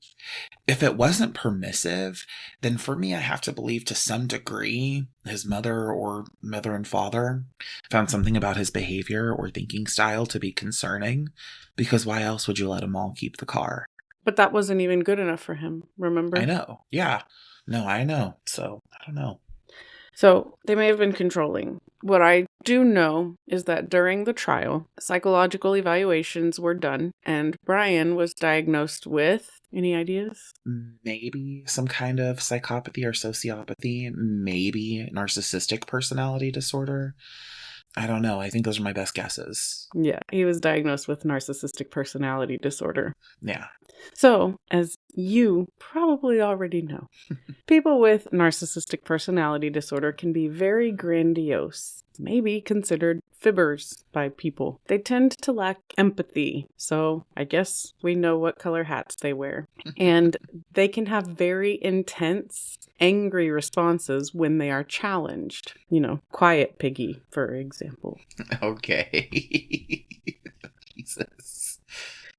[SPEAKER 2] if it wasn't permissive, then for me, I have to believe to some degree his mother or mother and father found something about his behavior or thinking style to be concerning, because why else would you let them all keep the car?
[SPEAKER 1] But that wasn't even good enough for him, remember?
[SPEAKER 2] I know. Yeah. No, I know. So, I don't know.
[SPEAKER 1] So, they may have been controlling. What I do know is that during the trial, psychological evaluations were done, and Brian was diagnosed with, any ideas?
[SPEAKER 2] Maybe some kind of psychopathy or sociopathy, maybe narcissistic personality disorder. I don't know. I think those are my best guesses.
[SPEAKER 1] Yeah, he was diagnosed with narcissistic personality disorder.
[SPEAKER 2] Yeah.
[SPEAKER 1] So, as you probably already know, people with narcissistic personality disorder can be very grandiose, maybe considered fibbers by people. They tend to lack empathy, so I guess we know what color hats they wear. And they can have very intense, angry responses when they are challenged. You know, quiet piggy, for example.
[SPEAKER 2] Okay. Jesus.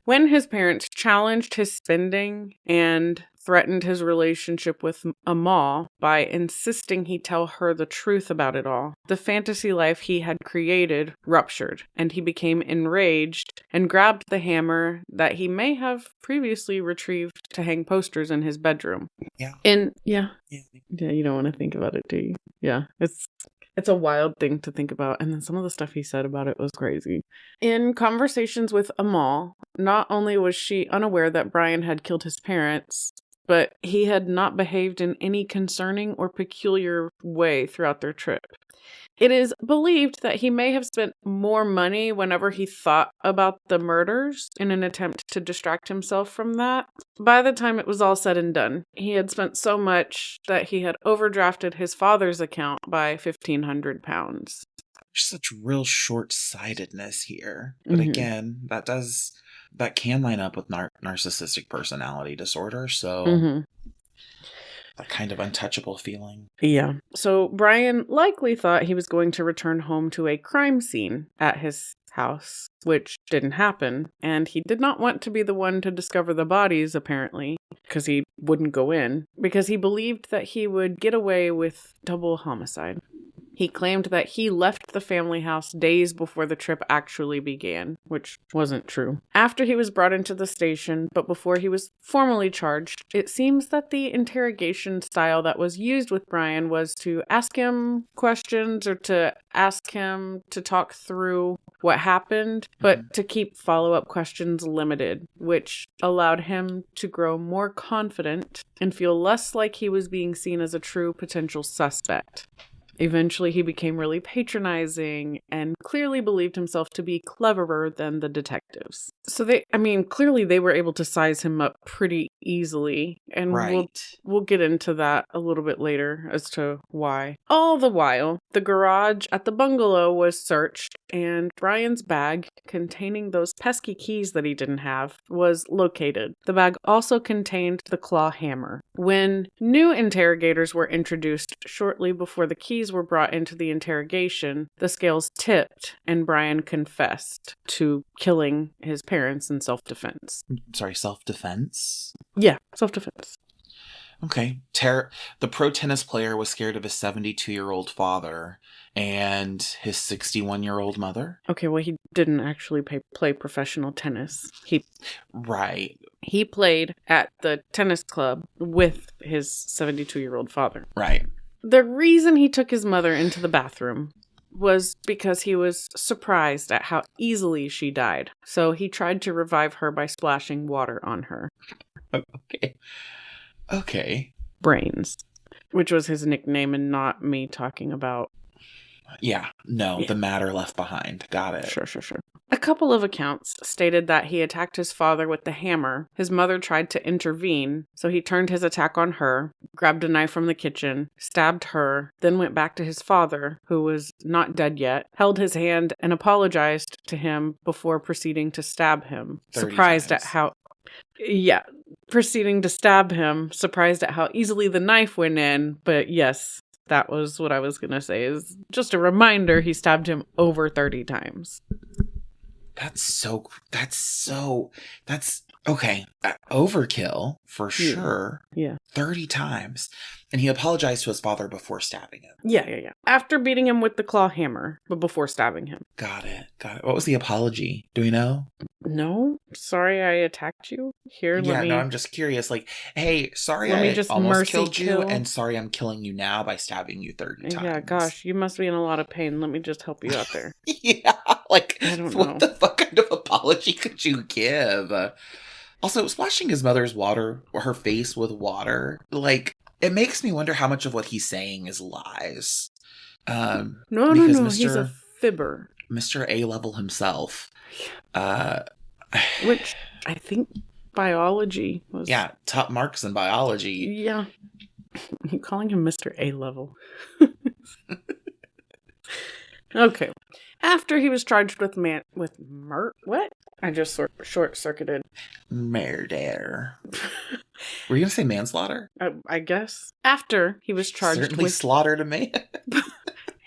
[SPEAKER 1] When his parents challenged his spending and threatened his relationship with Amal by insisting he tell her the truth about it all, the fantasy life he had created ruptured, and he became enraged and grabbed the hammer that he may have previously retrieved to hang posters in his bedroom.
[SPEAKER 2] Yeah.
[SPEAKER 1] Yeah, you don't want to think about it, do you? Yeah, it's a wild thing to think about, and then some of the stuff he said about it was crazy. In conversations with Amal, not only was she unaware that Brian had killed his parents, but he had not behaved in any concerning or peculiar way throughout their trip. It is believed that he may have spent more money whenever he thought about the murders in an attempt to distract himself from that. By the time it was all said and done, he had spent so much that he had overdrafted his father's account by £1,500.
[SPEAKER 2] There's such real short-sightedness here. But again, that can line up with narcissistic personality disorder, so... That kind of untouchable feeling.
[SPEAKER 1] Yeah. So Brian likely thought he was going to return home to a crime scene at his house, which didn't happen. And he did not want to be the one to discover the bodies, apparently, because he wouldn't go in, because he believed that he would get away with double homicide. He claimed that he left the family house days before the trip actually began, which wasn't true. After he was brought into the station, but before he was formally charged, it seems that the interrogation style that was used with Brian was to ask him questions or to ask him to talk through what happened, but to keep follow-up questions limited, which allowed him to grow more confident and feel less like he was being seen as a true potential suspect. Eventually, he became really patronizing and clearly believed himself to be cleverer than the detectives. So clearly they were able to size him up pretty easily. And we'll get into that a little bit later as to why. All the while, the garage at the bungalow was searched, and Brian's bag containing those pesky keys that he didn't have was located. The bag also contained the claw hammer. When new interrogators were introduced shortly before the keys were brought into the interrogation, the scales tipped and Brian confessed to killing his parents in self-defense.
[SPEAKER 2] Sorry, self-defense?
[SPEAKER 1] Yeah, self-defense.
[SPEAKER 2] Okay. The pro tennis player was scared of his 72-year-old father and his 61-year-old mother.
[SPEAKER 1] Okay, well, he didn't actually play professional tennis.
[SPEAKER 2] Right.
[SPEAKER 1] He played at the tennis club with his 72-year-old father.
[SPEAKER 2] Right.
[SPEAKER 1] The reason he took his mother into the bathroom was because he was surprised at how easily she died. So he tried to revive her by splashing water on her.
[SPEAKER 2] Okay.
[SPEAKER 1] Brains, which was his nickname and not me talking about.
[SPEAKER 2] Yeah. No, the matter left behind. Got it.
[SPEAKER 1] Sure. A couple of accounts stated that he attacked his father with the hammer. His mother tried to intervene, so he turned his attack on her, grabbed a knife from the kitchen, stabbed her, then went back to his father, who was not dead yet, held his hand and apologized to him before proceeding to stab him. Proceeding to stab him, surprised at how easily the knife went in, but yes, that was what I was going to say, is just a reminder, he stabbed him over 30 times.
[SPEAKER 2] That's okay. Overkill, for sure.
[SPEAKER 1] Yeah.
[SPEAKER 2] 30 times. And he apologized to his father before stabbing him.
[SPEAKER 1] Yeah. After beating him with the claw hammer, but before stabbing him.
[SPEAKER 2] Got it. What was the apology? Do we know?
[SPEAKER 1] No. Sorry I attacked you.
[SPEAKER 2] I'm just curious. Like, hey, sorry I almost killed you, and sorry I'm killing you now by stabbing you 30 times.
[SPEAKER 1] Yeah, gosh, you must be in a lot of pain. Let me just help you out there.
[SPEAKER 2] Yeah, like,
[SPEAKER 1] I don't know.
[SPEAKER 2] What the fuck kind of apology could you give? Also, splashing his mother's her face with water, like, it makes me wonder how much of what he's saying is lies.
[SPEAKER 1] No, he's a fibber.
[SPEAKER 2] Mr. A-level himself.
[SPEAKER 1] Which, I think, biology was...
[SPEAKER 2] Yeah, top marks in biology.
[SPEAKER 1] Yeah. I'm calling him Mr. A-level. Okay. After he was charged with what? I just short-circuited.
[SPEAKER 2] Murder. Were you going to say manslaughter?
[SPEAKER 1] I guess. After he was charged
[SPEAKER 2] Certainly
[SPEAKER 1] with...
[SPEAKER 2] slaughtered a man.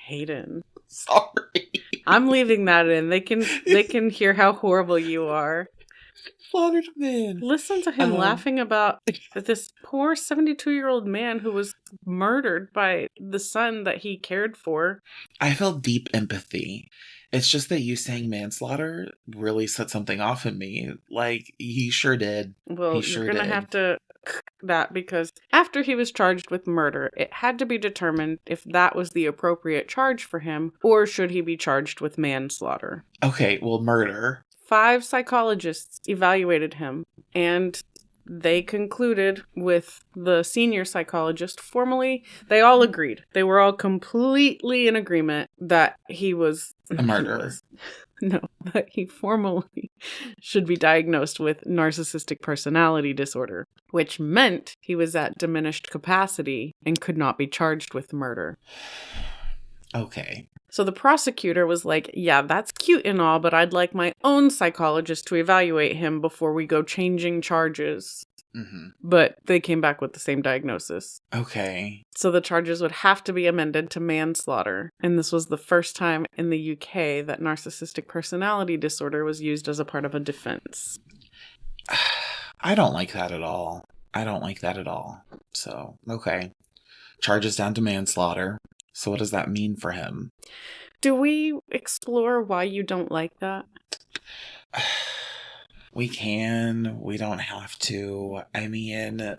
[SPEAKER 1] Hayden.
[SPEAKER 2] Sorry.
[SPEAKER 1] I'm leaving that in. They can hear how horrible you are.
[SPEAKER 2] Slaughtered a man.
[SPEAKER 1] Listen to him laughing about this poor 72-year-old man who was murdered by the son that he cared for.
[SPEAKER 2] I felt deep empathy. It's just that you saying manslaughter really set something off in me. Like, he sure did.
[SPEAKER 1] Well, you're going to have to that because after he was charged with murder, it had to be determined if that was the appropriate charge for him, or should he be charged with manslaughter.
[SPEAKER 2] Okay, well, murder.
[SPEAKER 1] 5 psychologists evaluated him, and they concluded with the senior psychologist they all agreed. They were all completely in agreement that he was
[SPEAKER 2] a murderer.
[SPEAKER 1] That he formally should be diagnosed with narcissistic personality disorder, which meant he was at diminished capacity and could not be charged with murder.
[SPEAKER 2] Okay.
[SPEAKER 1] So the prosecutor was like, yeah, that's cute and all, but I'd like my own psychologist to evaluate him before we go changing charges. But they came back with the same diagnosis.
[SPEAKER 2] Okay.
[SPEAKER 1] So the charges would have to be amended to manslaughter. And this was the first time in the UK that narcissistic personality disorder was used as a part of a defense.
[SPEAKER 2] I don't like that at all. So, okay. Charges down to manslaughter. So what does that mean for him?
[SPEAKER 1] Do we explore why you don't like that?
[SPEAKER 2] We can. We don't have to. I mean...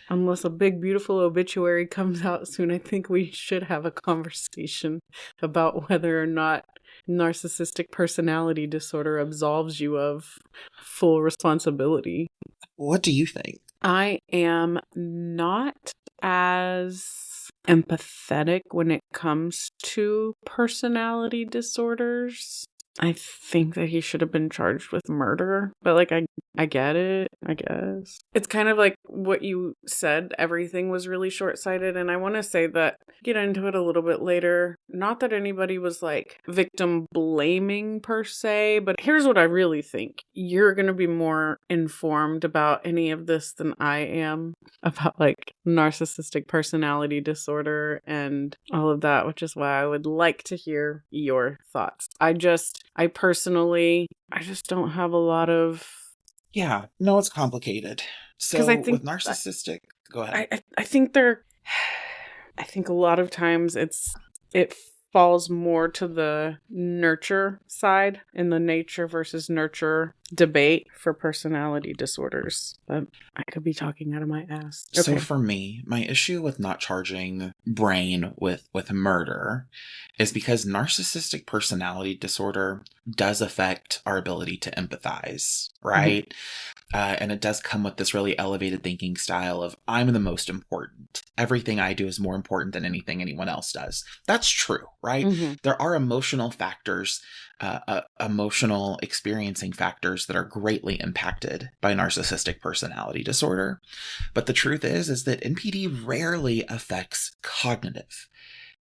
[SPEAKER 1] Unless a big, beautiful obituary comes out soon, I think we should have a conversation about whether or not narcissistic personality disorder absolves you of full responsibility.
[SPEAKER 2] What do you think?
[SPEAKER 1] I am not as empathetic when it comes to personality disorders. I think that he should have been charged with murder, but like I get it, I guess. It's kind of like what you said, everything was really short-sighted, and I want to say that, get into it a little bit later, not that anybody was like victim blaming per se, but here's what I really think. You're going to be more informed about any of this than I am about like narcissistic personality disorder and all of that, which is why I would like to hear your thoughts. I personally just don't have a lot of...
[SPEAKER 2] Yeah, no, it's complicated. So I think with narcissistic, go ahead.
[SPEAKER 1] I think I think a lot of times it falls more to the nurture side in the nature versus nurture debate for personality disorders. But I could be talking out of my ass. Okay.
[SPEAKER 2] So for me, my issue with not charging Brain with murder is because narcissistic personality disorder does affect our ability to empathize, right? Mm-hmm. And it does come with this really elevated thinking style of, I'm the most important. Everything I do is more important than anything anyone else does. That's true, right? Mm-hmm. There are emotional factors, emotional experiencing factors that are greatly impacted by narcissistic personality disorder. But the truth is that NPD rarely affects cognitive.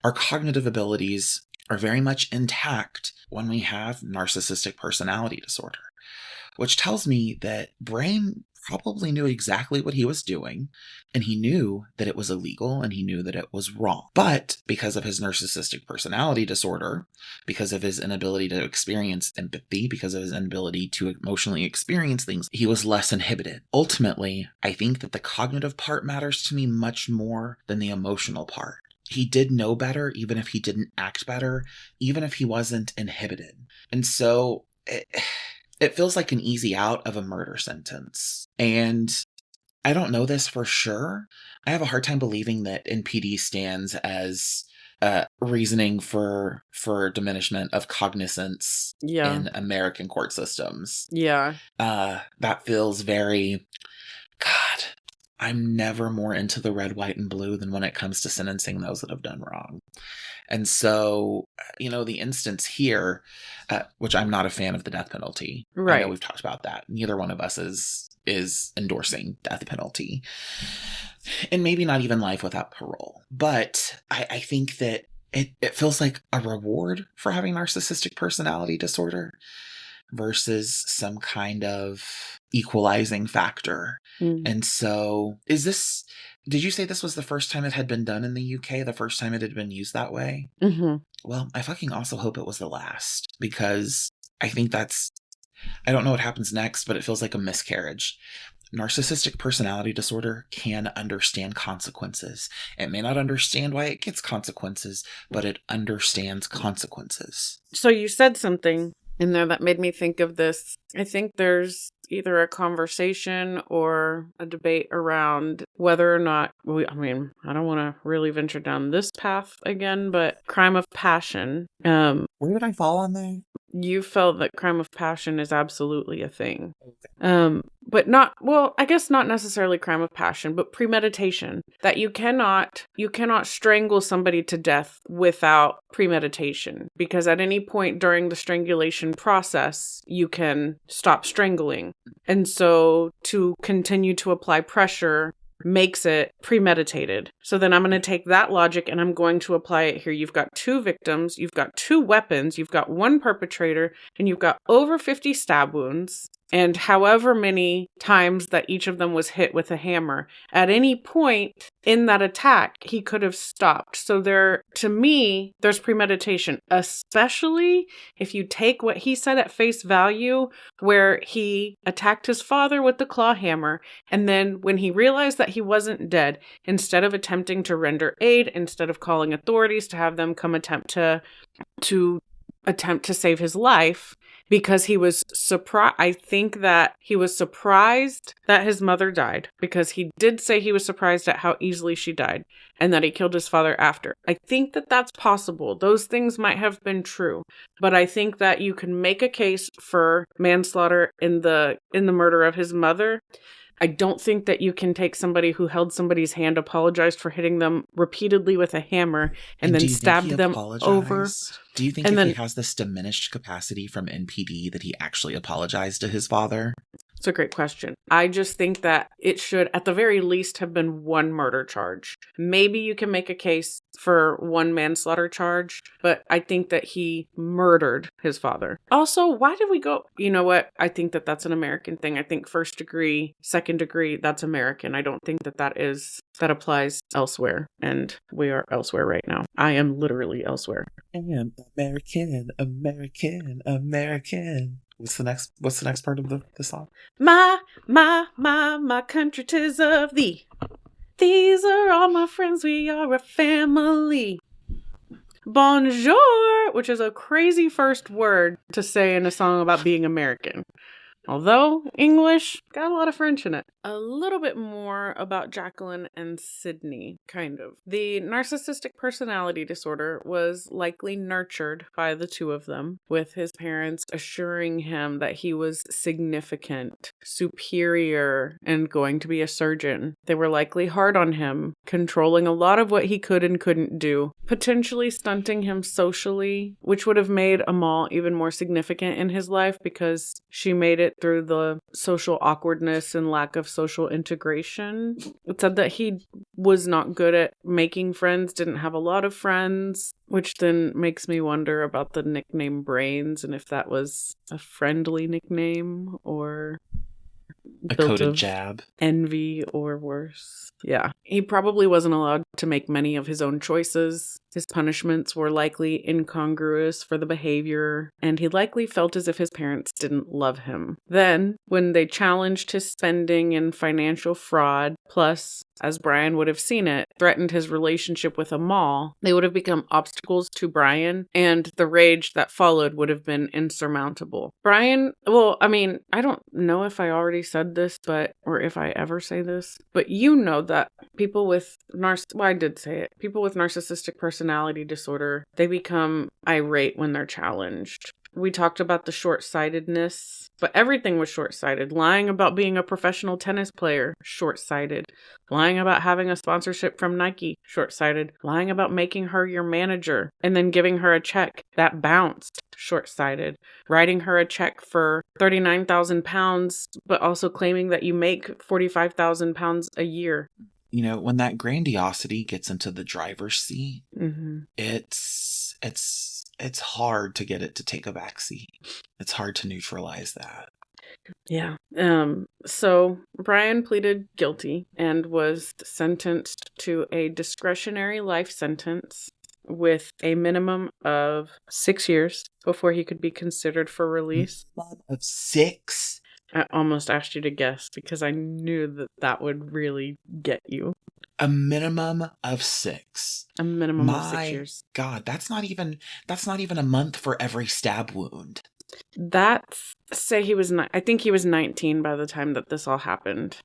[SPEAKER 2] Our cognitive abilities are very much intact when we have narcissistic personality disorder, which tells me that Brain probably knew exactly what he was doing, and he knew that it was illegal, and he knew that it was wrong. But because of his narcissistic personality disorder, because of his inability to experience empathy, because of his inability to emotionally experience things, he was less inhibited. Ultimately, I think that the cognitive part matters to me much more than the emotional part. He did know better, even if he didn't act better, even if he wasn't inhibited. And so... It feels like an easy out of a murder sentence. And I don't know this for sure. I have a hard time believing that NPD stands as reasoning for diminishment of cognizance in American court systems. Yeah. That feels very... God, I'm never more into the red, white, and blue than when it comes to sentencing those that have done wrong. And so, the instance here, which I'm not a fan of the death penalty. Right. I know we've talked about that. Neither one of us is endorsing death penalty. And maybe not even life without parole. But I think that it feels like a reward for having narcissistic personality disorder versus some kind of equalizing factor. Mm. And so, did you say this was the first time it had been done in the UK? The first time it had been used that way? Mm-hmm. Well, I fucking also hope it was the last, because I think I don't know what happens next, but it feels like a miscarriage. Narcissistic personality disorder can understand consequences. It may not understand why it gets consequences, but it understands consequences.
[SPEAKER 1] So you said something in there that made me think of this. I think there's either a conversation or a debate around whether or not, I don't want to really venture down this path again, but crime of passion.
[SPEAKER 2] Where did I fall on that?
[SPEAKER 1] You felt that crime of passion is absolutely a thing. But not, well, I guess not necessarily crime of passion, but premeditation. That you cannot strangle somebody to death without premeditation, because at any point during the strangulation process, you can stop strangling. And so to continue to apply pressure makes it premeditated. So then I'm going to take that logic and I'm going to apply it here. You've got 2 victims, you've got 2 weapons, you've got 1 perpetrator, and you've got over 50 stab wounds. and however many times that each of them was hit with a hammer, at any point in that attack, he could have stopped. So to me, there's premeditation, especially if you take what he said at face value, where he attacked his father with the claw hammer, and then when he realized that he wasn't dead, instead of attempting to render aid, instead of calling authorities to have them come attempt to save his life, because he was surprised. I think that he was surprised that his mother died, because he did say he was surprised at how easily she died, and that he killed his father after. I think that that's possible. Those things might have been true, but I think that you can make a case for manslaughter in the murder of his mother. I don't think that you can take somebody who held somebody's hand, apologized for hitting them repeatedly with a hammer, and then stabbed them over.
[SPEAKER 2] Do you think he has this diminished capacity from NPD that he actually apologized to his father?
[SPEAKER 1] It's a great question. I just think that it should, at the very least, have been one murder charge. Maybe you can make a case for one manslaughter charge, but I think that he murdered his father. Also, why did we go? You know what? I think that that's an American thing. I think first degree, second degree, that's American. I don't think that applies elsewhere. And we are elsewhere right now. I am literally elsewhere.
[SPEAKER 2] I am American. What's the next part of the song?
[SPEAKER 1] My country 'tis of thee. These are all my friends, we are a family. Bonjour, which is a crazy first word to say in a song about being American. Although English got a lot of French in it. A little bit more about Jacqueline and Sydney, kind of. The narcissistic personality disorder was likely nurtured by the two of them, with his parents assuring him that he was significant, superior, and going to be a surgeon. They were likely hard on him, controlling a lot of what he could and couldn't do, potentially stunting him socially, which would have made Amal even more significant in his life because she made it through the social awkwardness and lack of social integration. It said that he was not good at making friends, didn't have a lot of friends, which then makes me wonder about the nickname Brains and if that was a friendly nickname or
[SPEAKER 2] a coded jab,
[SPEAKER 1] envy, or worse. Yeah. He probably wasn't allowed to make many of his own choices. His punishments were likely incongruous for the behavior, and he likely felt as if his parents didn't love him. Then, when they challenged his spending and financial fraud, plus, as Brian would have seen it, threatened his relationship with Amal, they would have become obstacles to Brian, and the rage that followed would have been insurmountable. Brian, I don't know if I already said this, or if I ever say this, but you know that people with people with narcissistic personality disorder, they become irate when they're challenged. We talked about the short-sightedness, but everything was short-sighted. Lying about being a professional tennis player, short-sighted. Lying about having a sponsorship from Nike, short-sighted. Lying about making her your manager and then giving her a check that bounced, short-sighted. Writing her a check for 39,000 pounds, but also claiming that you make 45,000 pounds a year.
[SPEAKER 2] You know, when that grandiosity gets into the driver's seat, it's hard to get it to take a back seat. It's hard to neutralize that.
[SPEAKER 1] Yeah. So Brian pleaded guilty and was sentenced to a discretionary life sentence with a minimum of 6 years before he could be considered for release.
[SPEAKER 2] Of 6?
[SPEAKER 1] I almost asked you to guess because I knew that would really get you.
[SPEAKER 2] A minimum of 6.
[SPEAKER 1] A minimum of 6 years.
[SPEAKER 2] God, that's not even a month for every stab wound.
[SPEAKER 1] I think he was 19 by the time that this all happened.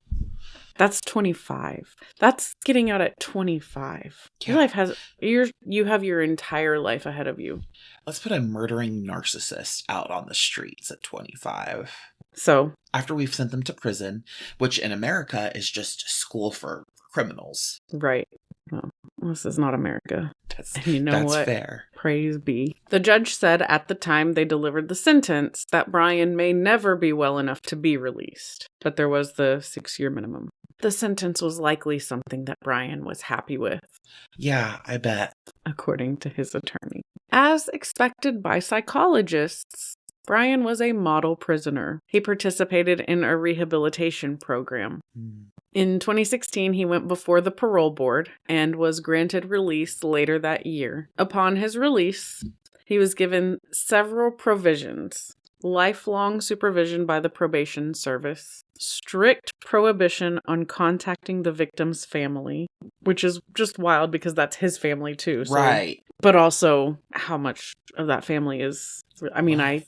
[SPEAKER 1] That's 25. That's getting out at 25. Yeah. You have your entire life ahead of you.
[SPEAKER 2] Let's put a murdering narcissist out on the streets at 25.
[SPEAKER 1] So,
[SPEAKER 2] after we've sent them to prison, which in America is just school for criminals.
[SPEAKER 1] Right. Well, this is not America.
[SPEAKER 2] That's fair.
[SPEAKER 1] Praise be. The judge said at the time they delivered the sentence that Brian may never be well enough to be released, but there was the 6-year minimum. The sentence was likely something that Brian was happy with.
[SPEAKER 2] Yeah, I bet.
[SPEAKER 1] According to his attorney. As expected by psychologists, Brian was a model prisoner. He participated in a rehabilitation program. In 2016, he went before the parole board and was granted release later that year. Upon his release, he was given several provisions: lifelong supervision by the probation service, strict prohibition on contacting the victim's family, which is just wild because that's his family too. So,
[SPEAKER 2] right.
[SPEAKER 1] But also how much of that family is, I mean, I'm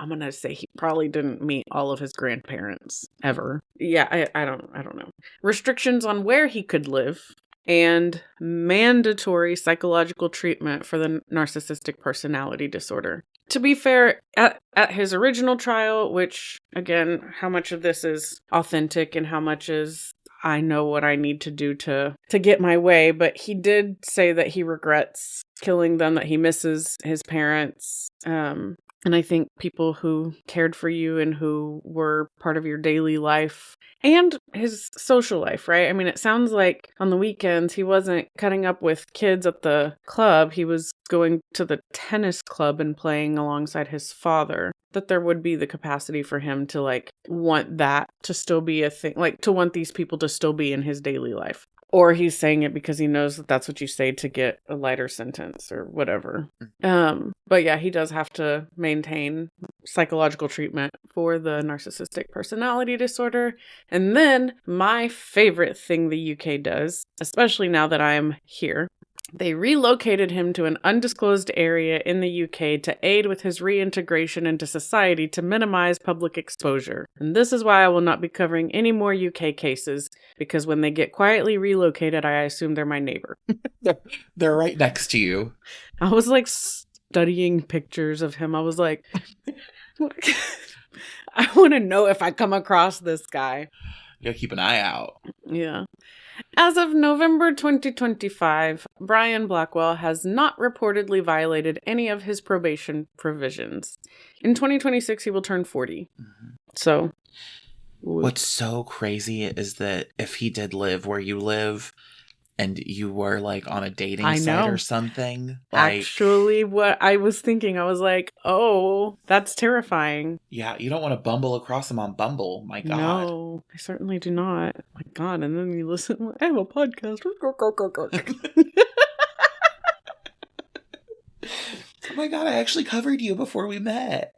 [SPEAKER 1] going to say he probably didn't meet all of his grandparents ever. Yeah, I don't know. Restrictions on where he could live, and mandatory psychological treatment for the narcissistic personality disorder. To be fair, at his original trial, which, again, how much of this is authentic and how much is I know what I need to do to get my way, but he did say that he regrets killing them, that he misses his parents. And I think people who cared for you and who were part of your daily life and his social life, right? I mean, it sounds like on the weekends he wasn't cutting up with kids at the club. He was going to the tennis club and playing alongside his father. That there would be the capacity for him to like want that to still be a thing, like to want these people to still be in his daily life. Or he's saying it because he knows that that's what you say to get a lighter sentence or whatever. But yeah, he does have to maintain psychological treatment for the narcissistic personality disorder. And then my favorite thing the UK does, especially now that I'm here, they relocated him to an undisclosed area in the UK to aid with his reintegration into society to minimize public exposure. And this is why I will not be covering any more UK cases, because when they get quietly relocated, I assume they're my neighbor.
[SPEAKER 2] They're right next to you.
[SPEAKER 1] I was like studying pictures of him. I was like, I want to know if I come across this guy.
[SPEAKER 2] You gotta keep an eye out.
[SPEAKER 1] Yeah. As of November 2025, Brian Blackwell has not reportedly violated any of his probation provisions. In 2026, he will turn 40. Mm-hmm. So,
[SPEAKER 2] what's so crazy is that if he did live where you live and you were like on a dating site or something. Like,
[SPEAKER 1] actually, what I was thinking, I was like, oh, that's terrifying.
[SPEAKER 2] Yeah, you don't want to bumble across him on Bumble. My God.
[SPEAKER 1] No, I certainly do not. My God. And then you listen, I have a podcast.
[SPEAKER 2] Oh my God, I actually covered you before we met.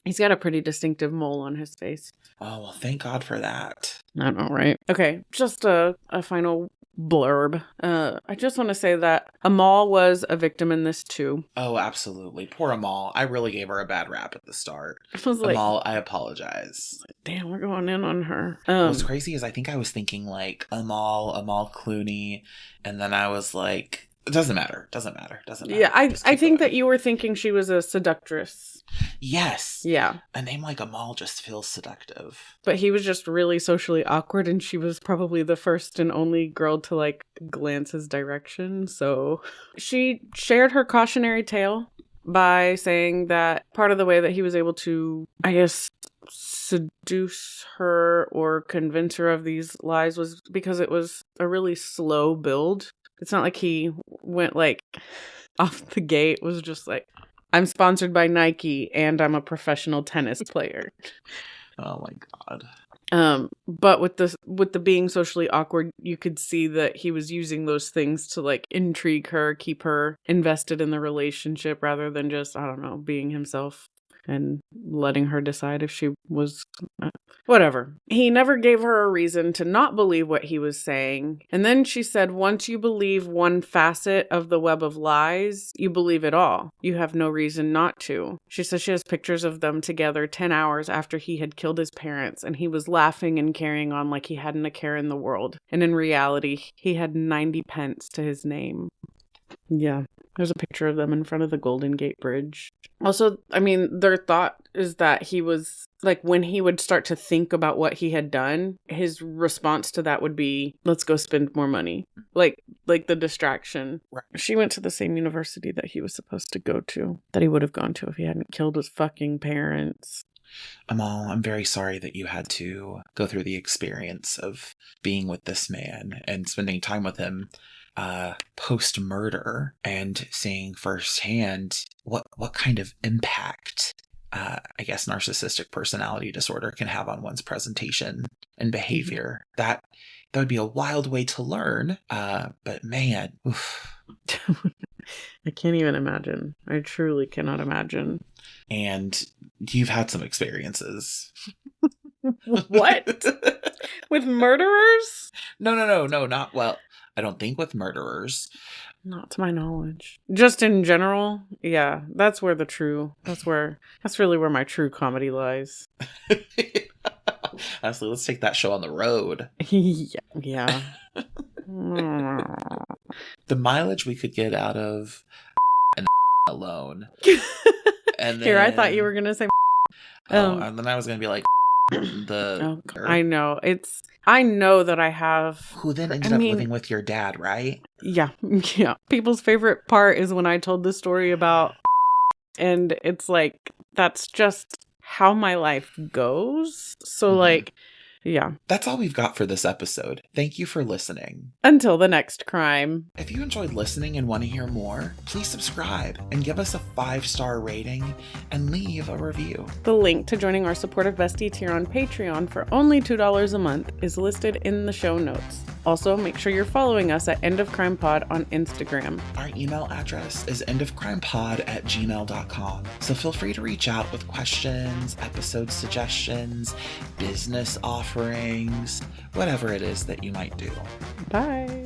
[SPEAKER 1] He's got a pretty distinctive mole on his face.
[SPEAKER 2] Oh, well, thank God for that.
[SPEAKER 1] I know, right? Okay, just a final blurb. I just want to say that Amal was a victim in this too.
[SPEAKER 2] Oh, absolutely. Poor Amal. I really gave her a bad rap at the start.
[SPEAKER 1] I was like,
[SPEAKER 2] Amal, I apologize.
[SPEAKER 1] Damn, we're going in on her.
[SPEAKER 2] What's crazy is I think I was thinking like Amal Clooney, and then I was like, it doesn't matter.
[SPEAKER 1] Yeah, I think that you were thinking she was a seductress.
[SPEAKER 2] Yes.
[SPEAKER 1] Yeah.
[SPEAKER 2] A name like Amal just feels seductive.
[SPEAKER 1] But he was just really socially awkward, and she was probably the first and only girl to like glance his direction. So she shared her cautionary tale by saying that part of the way that he was able to, I guess, seduce her or convince her of these lies was because it was a really slow build. It's not like he went like off the gate, was just like, I'm sponsored by Nike and I'm a professional tennis player.
[SPEAKER 2] Oh my God.
[SPEAKER 1] But with the being socially awkward, you could see that he was using those things to like intrigue her, keep her invested in the relationship rather than just, I don't know, being himself and letting her decide if she was whatever. He never gave her a reason to not believe what he was saying. And then she said, once you believe one facet of the web of lies, you believe it all. You have no reason not to. She says she has pictures of them together 10 hours after he had killed his parents, and he was laughing and carrying on like he hadn't a care in the world. And in reality, he had 90 pence to his name. Yeah. There's a picture of them in front of the Golden Gate Bridge. Also, I mean, their thought is that he was, like, when he would start to think about what he had done, his response to that would be, let's go spend more money. Like the distraction. Right. She went to the same university that he was supposed to go to, that he would have gone to if he hadn't killed his fucking parents.
[SPEAKER 2] Amal, I'm very sorry that you had to go through the experience of being with this man and spending time with him post-murder and seeing firsthand what kind of impact I guess, narcissistic personality disorder can have on one's presentation and behavior. That would be a wild way to learn. But man, oof.
[SPEAKER 1] I can't even imagine. I truly cannot imagine.
[SPEAKER 2] And you've had some experiences.
[SPEAKER 1] What? With murderers?
[SPEAKER 2] No, not, well, I don't think with murderers.
[SPEAKER 1] Not to my knowledge. Just in general, yeah, that's really where my true comedy lies.
[SPEAKER 2] Honestly, let's take that show on the road.
[SPEAKER 1] Yeah.
[SPEAKER 2] The mileage we could get out of alone. And then,
[SPEAKER 1] here, I thought you were gonna say.
[SPEAKER 2] And then I was gonna be like,
[SPEAKER 1] I know that I have.
[SPEAKER 2] Who then ended up living with your dad, right?
[SPEAKER 1] Yeah. People's favorite part is when I told the story about, and it's like that's just how my life goes. So like, yeah.
[SPEAKER 2] That's all we've got for this episode. Thank you for listening.
[SPEAKER 1] Until the next crime.
[SPEAKER 2] If you enjoyed listening and want to hear more, please subscribe and give us a 5-star rating and leave a review.
[SPEAKER 1] The link to joining our supportive bestie tier on Patreon for only $2 a month is listed in the show notes. Also, make sure you're following us at End of Crime Pod on Instagram.
[SPEAKER 2] Our email address is endofcrimepod@gmail.com. So feel free to reach out with questions, episode suggestions, business offerings, whatever it is that you might do.
[SPEAKER 1] Bye.